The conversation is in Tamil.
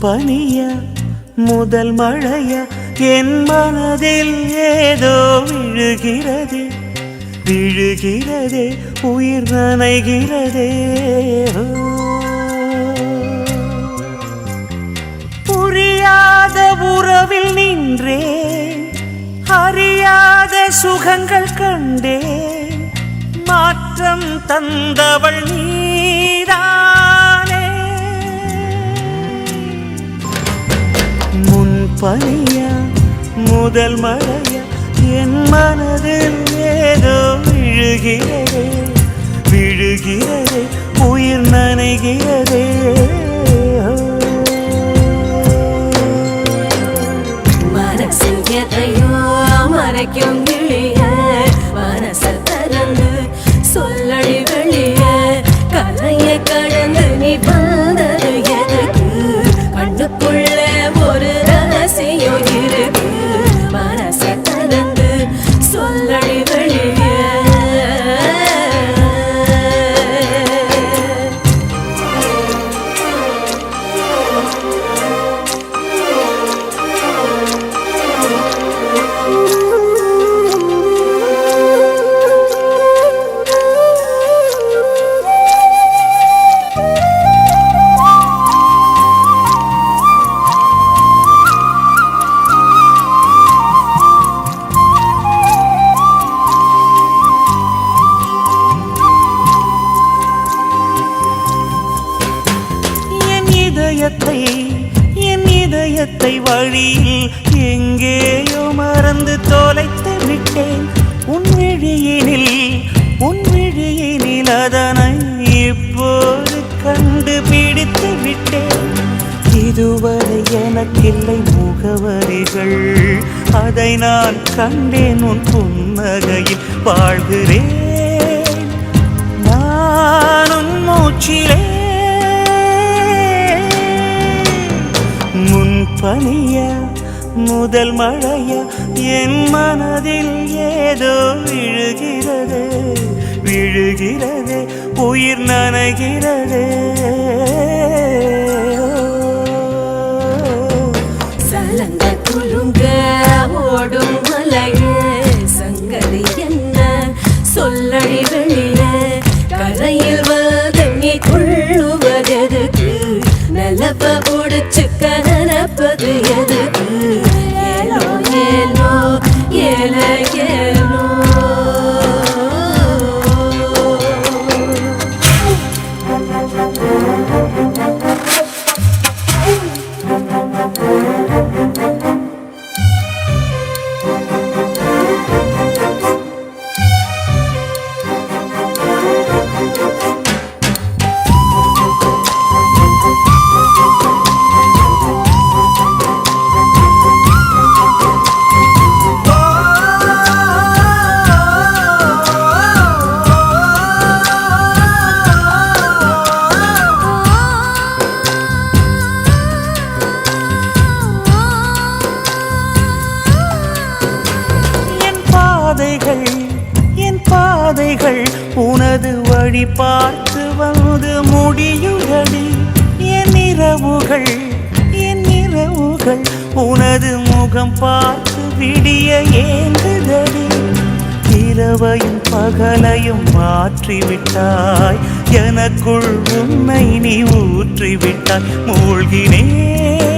பனியா முதல் மழையா என் மனதில் ஏதோ விழுகிறதே விழுகிறதே உயிர் நனைகிறதே புரியாத உறவில் நின்றேன் அறியாத சுகங்கள் கண்டேன் மாற்றம் தந்தவள் நீதானே முன்பனியா முதல் மழையா என் மனதில் ஏதோ விழுகிறதே விழுகிறதே உயிர் நனைகிறதே மனசில் எதையோ மறைக்கும் கிளிய மனசல் திறந்து சொல்லடி வெளிய கலைய கடந்து நீ வந்தது எதுக்கு கண்ணுக்குள்ள ஒரு ரகசியம் இருக்கு மனசை திறந்து சொல்லடி வெளிய என் இதயத்தை வழியில் எங்கேயோ மறந்து தொலைத்து விட்டேன் உன் விழியினில் அதனை இப்போது கண்டுபிடித்து விட்டேன் இதுவரை எனக்கில்லை முகவரிகள் அதை நான் கண்டேன் உன் புன்னகையில் வாழ்கிறேன் நான் உன் மூச்சிலே பனியா முதல் மழையா என் மனதில் ஏதோ விழுகிறது விழுகிறது உயிர் நனைகிறது சலங்க குலுங்க ஓடும் மலையே சங்கதி என்ன சொல்லடி வெளிய கரையில் வந்து நீ கொள்ளுவதெதுக்கு நிலப்ப முடிச்சுக்க நினைப்பது எதுக்கு ஏலோ ஏலோ ஏல ஏலோ என் பாதைகள் உனது வழி பார்த்து வந்து முடியுதடி என் இரவுகள் உனது முகம் பார்த்து விடிய ஏங்குதடி இரவையும் பகலையும் மாற்றிவிட்டாய் எனக்குள் உன்னை நீ ஊற்றிவிட்டாய் மூழ்கினேன்